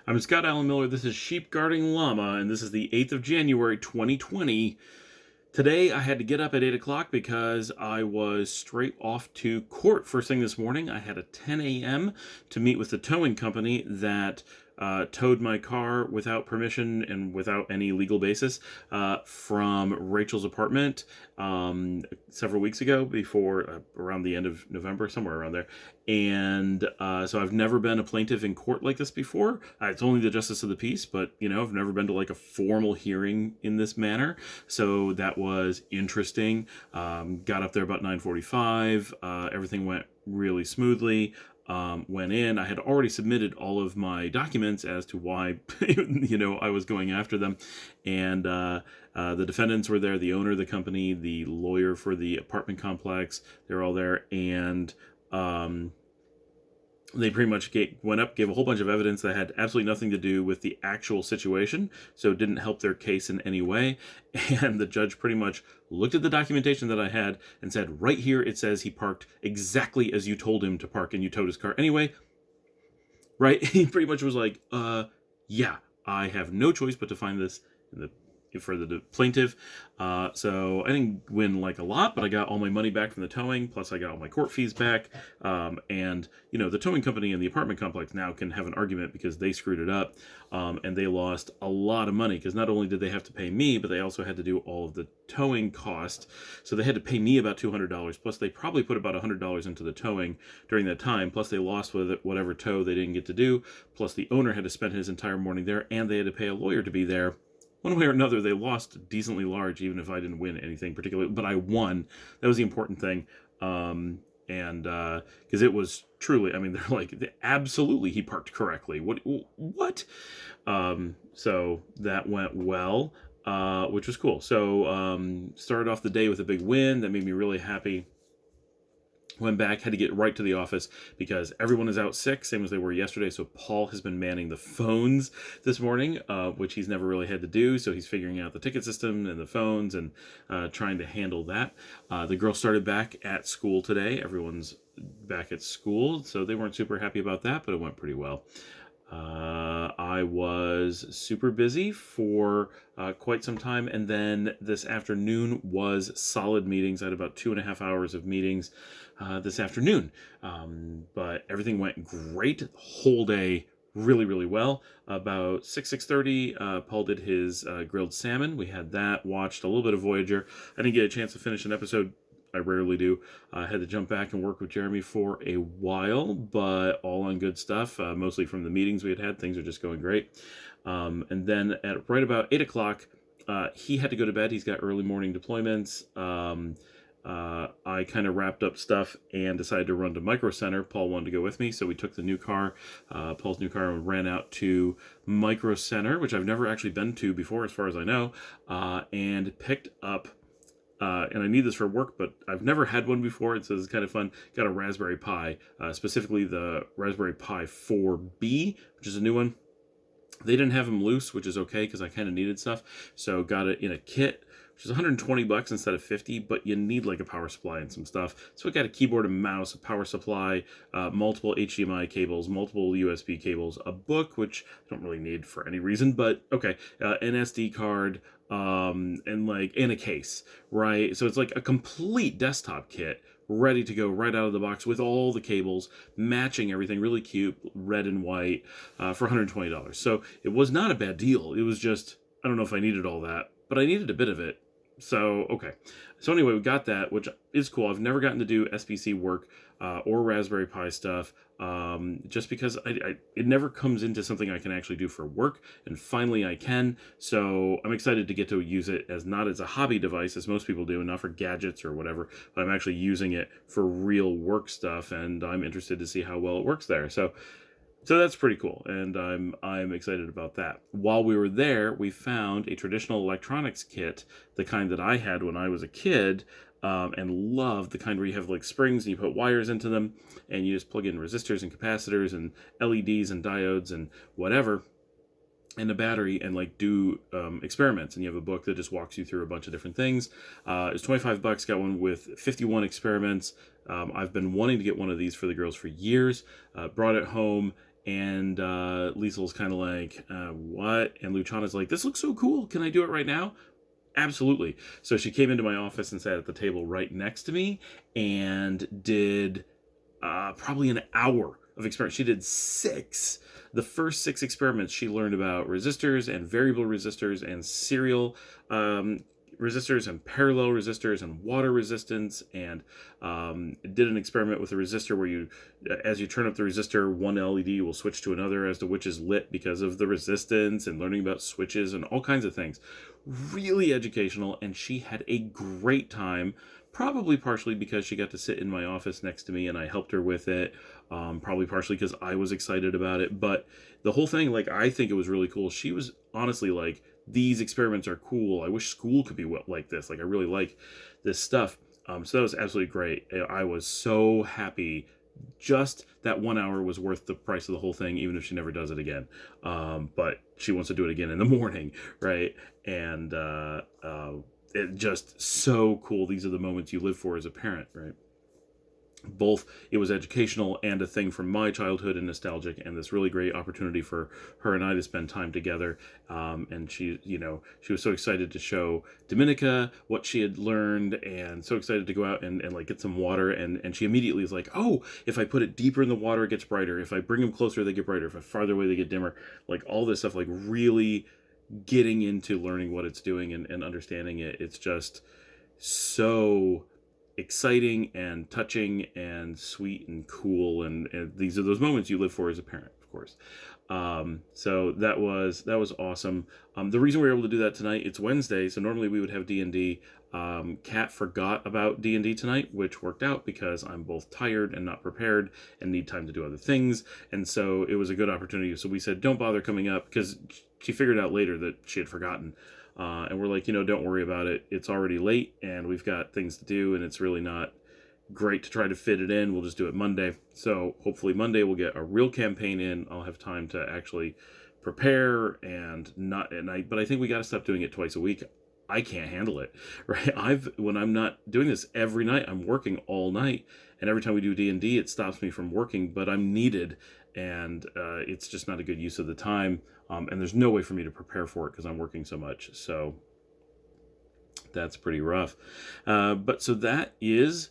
I'm Scott Allen Miller. This is Sheep Guarding Llama, and this is the 8th of January, 2020. Today, I had to get up at 8 o'clock because I was straight off to court first thing this morning. I had a 10 a.m. to meet with the towing company that towed my car without permission and without any legal basis from Rachel's apartment several weeks ago, before around the end of November, somewhere around there. And so I've never been a plaintiff in court like this before. It's only the justice of the peace, but I've never been to like a formal hearing in this manner. So that was interesting. Got up there about 9:45. Everything went really smoothly. Went in. I had already submitted all of my documents as to why, I was going after them. And the defendants were there, the owner of the company, the lawyer for the apartment complex, they're all there. And they pretty much went up, gave a whole bunch of evidence that had absolutely nothing to do with the actual situation, so it didn't help their case in any way. And the judge pretty much looked at the documentation that I had and said, right here it says he parked exactly as you told him to park, and you towed his car anyway. Right? He pretty much was like, yeah, I have no choice but to find this for the plaintiff. So I didn't win like a lot, but I got all my money back from the towing, plus I got all my court fees back. And the towing company and the apartment complex now can have an argument because they screwed it up. And they lost a lot of money because not only did they have to pay me, but they also had to do all of the towing cost. So they had to pay me about $200, plus they probably put about $100 into the towing during that time, plus they lost with whatever tow they didn't get to do, plus the owner had to spend his entire morning there, and they had to pay a lawyer to be there. One way or another, they lost decently large, even if I didn't win anything particularly. But I won. That was the important thing. And because it was truly, they're like, absolutely, he parked correctly. What? So that went well, which was cool. So started off the day with a big win. That made me really happy. Went back, had to get right to the office because everyone is out sick, same as they were yesterday. So Paul has been manning the phones this morning, which he's never really had to do. So he's figuring out the ticket system and the phones and trying to handle that. The girls started back at school today. Everyone's back at school, so they weren't super happy about that, but it went pretty well. I was super busy for quite some time, and then this afternoon was solid meetings. I had about 2.5 hours of meetings this afternoon, but everything went great. The whole day really, really well. About 6:30, Paul did his grilled salmon. We had that, watched a little bit of Voyager. I didn't get a chance to finish an episode. I rarely do. I had to jump back and work with Jeremy for a while, but all on good stuff, mostly from the meetings we had. Things are just going great. And then at right about 8 o'clock, he had to go to bed. He's got early morning deployments. I kind of wrapped up stuff and decided to run to Micro Center. Paul wanted to go with me, so we took the new car, Paul's new car, and ran out to Micro Center, which I've never actually been to before, as far as I know, and picked up and I need this for work, but I've never had one before, and so it's kind of fun. Got a Raspberry Pi, specifically the Raspberry Pi 4B, which is a new one. They didn't have them loose, which is okay because I kind of needed stuff, so got it in a kit, which is $120 instead of $50, but you need like a power supply and some stuff. So I got a keyboard and mouse, a power supply, multiple HDMI cables, multiple USB cables, a book, which I don't really need for any reason, but okay, an SD card, and a case, right? So it's like a complete desktop kit ready to go right out of the box with all the cables, matching everything, really cute, red and white, for $120. So it was not a bad deal. It was just, I don't know if I needed all that, but I needed a bit of it. So, okay. So anyway, we got that, which is cool. I've never gotten to do SBC work or Raspberry Pi stuff, just because it never comes into something I can actually do for work, and finally I can. So I'm excited to get to use it as not as a hobby device, as most people do, and not for gadgets or whatever, but I'm actually using it for real work stuff, and I'm interested to see how well it works there. So that's pretty cool, and I'm excited about that. While we were there, we found a traditional electronics kit, the kind that I had when I was a kid, and loved the kind where you have like springs and you put wires into them, and you just plug in resistors and capacitors and LEDs and diodes and whatever, and a battery, and like do experiments. And you have a book that just walks you through a bunch of different things. It's $25. Got one with 51 experiments. I've been wanting to get one of these for the girls for years. Brought it home. And Liesel's kind of like, what? And Luciana's like, this looks so cool. Can I do it right now? Absolutely. So she came into my office and sat at the table right next to me and did probably an hour of experiments. She did 6. The first 6 experiments, she learned about resistors and variable resistors and serial resistors and parallel resistors and water resistance, and did an experiment with a resistor where you, as you turn up the resistor, one LED will switch to another as to which is lit because of the resistance, and learning about switches and all kinds of things. Really educational, and she had a great time. Probably partially because she got to sit in my office next to me and I helped her with it. Probably partially because I was excited about it. But the whole thing, like, I think it was really cool. She was honestly like, these experiments are cool. I wish school could be like this. Like, I really like this stuff. So that was absolutely great. I was so happy. Just that 1 hour was worth the price of the whole thing, even if she never does it again. But she wants to do it again in the morning, right? And it just so cool. These are the moments you live for as a parent, right? Both, it was educational and a thing from my childhood and nostalgic, and this really great opportunity for her and I to spend time together. And she, she was so excited to show Dominica what she had learned, and so excited to go out and like get some water. And she immediately was like, oh, if I put it deeper in the water, it gets brighter. If I bring them closer, they get brighter. If I farther away, they get dimmer. Like all this stuff, like really getting into learning what it's doing and understanding it. It's just so exciting and touching and sweet and cool, and these are those moments you live for as a parent, of course. So that was awesome. The reason we were able to do that tonight, it's Wednesday, so normally we would have D&D. Kat forgot about D&D tonight, which worked out because I'm both tired and not prepared and need time to do other things, and so it was a good opportunity. So we said, don't bother coming up, because she figured out later that she had forgotten. And we're like, don't worry about it. It's already late and we've got things to do, and it's really not great to try to fit it in. We'll just do it Monday. So hopefully Monday we'll get a real campaign in. I'll have time to actually prepare but I think we got to stop doing it twice a week. I can't handle it, right? When I'm not doing this every night, I'm working all night, and every time we do D&D, it stops me from working, but I'm needed, and it's just not a good use of the time. And there's no way for me to prepare for it because I'm working so much. So that's pretty rough. But so that is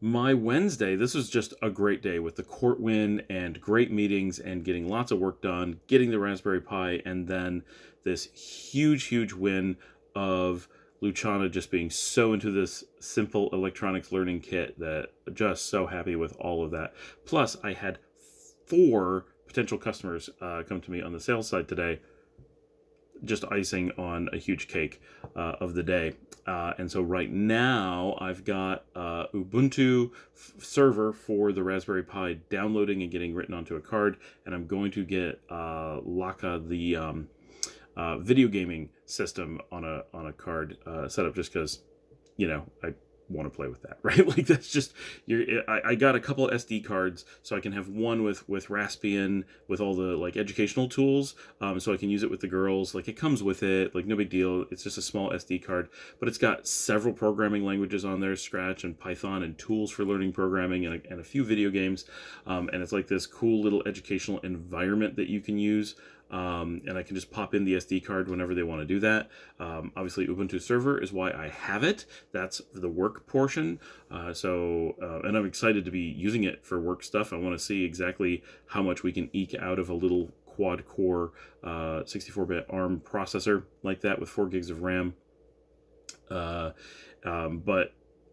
my Wednesday. This was just a great day with the court win and great meetings and getting lots of work done, getting the Raspberry Pi, and then this huge, huge win of Luciana just being so into this simple electronics learning kit, that just so happy with all of that. Plus, I had 4 potential customers come to me on the sales side today, just icing on a huge cake of the day. And so right now I've got Ubuntu server for the Raspberry Pi downloading and getting written onto a card, and I'm going to get Laka, the video gaming system, on a card set up, just because I want to play with that, right? Like, that's just, I got a couple SD cards, so I can have one with Raspbian with all the like educational tools, so I can use it with the girls. Like, it comes with it, like, no big deal. It's just a small SD card, but it's got several programming languages on there, Scratch and Python, and tools for learning programming, and a few video games, and it's like this cool little educational environment that you can use. And I can just pop in the SD card whenever they want to do that. Obviously, Ubuntu server is why I have it. That's the work portion. And I'm excited to be using it for work stuff. I want to see exactly how much we can eke out of a little quad-core 64-bit ARM processor like that with 4 gigs of RAM. But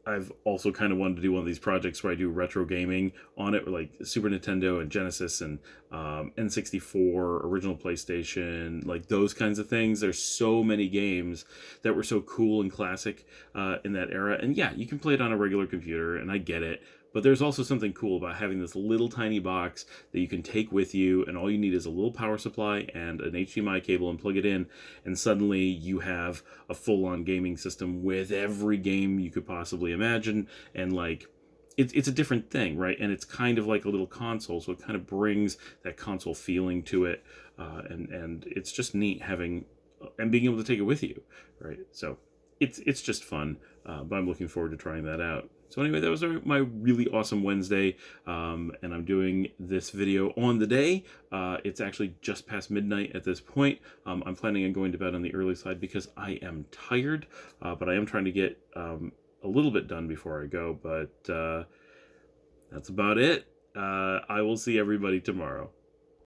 I've also kind of wanted to do one of these projects where I do retro gaming on it, like Super Nintendo and Genesis and N64, original PlayStation, like those kinds of things. There's so many games that were so cool and classic in that era. And yeah, you can play it on a regular computer, and I get it. But there's also something cool about having this little tiny box that you can take with you, and all you need is a little power supply and an HDMI cable and plug it in, and suddenly you have a full-on gaming system with every game you could possibly imagine. And like, it's a different thing, right? And it's kind of like a little console, so it kind of brings that console feeling to it, and it's just neat having and being able to take it with you, right? So it's just fun, but I'm looking forward to trying that out. So anyway, that was my really awesome Wednesday, and I'm doing this video on the day. It's actually just past midnight at this point. I'm planning on going to bed on the early side because I am tired, but I am trying to get a little bit done before I go, but that's about it. I will see everybody tomorrow.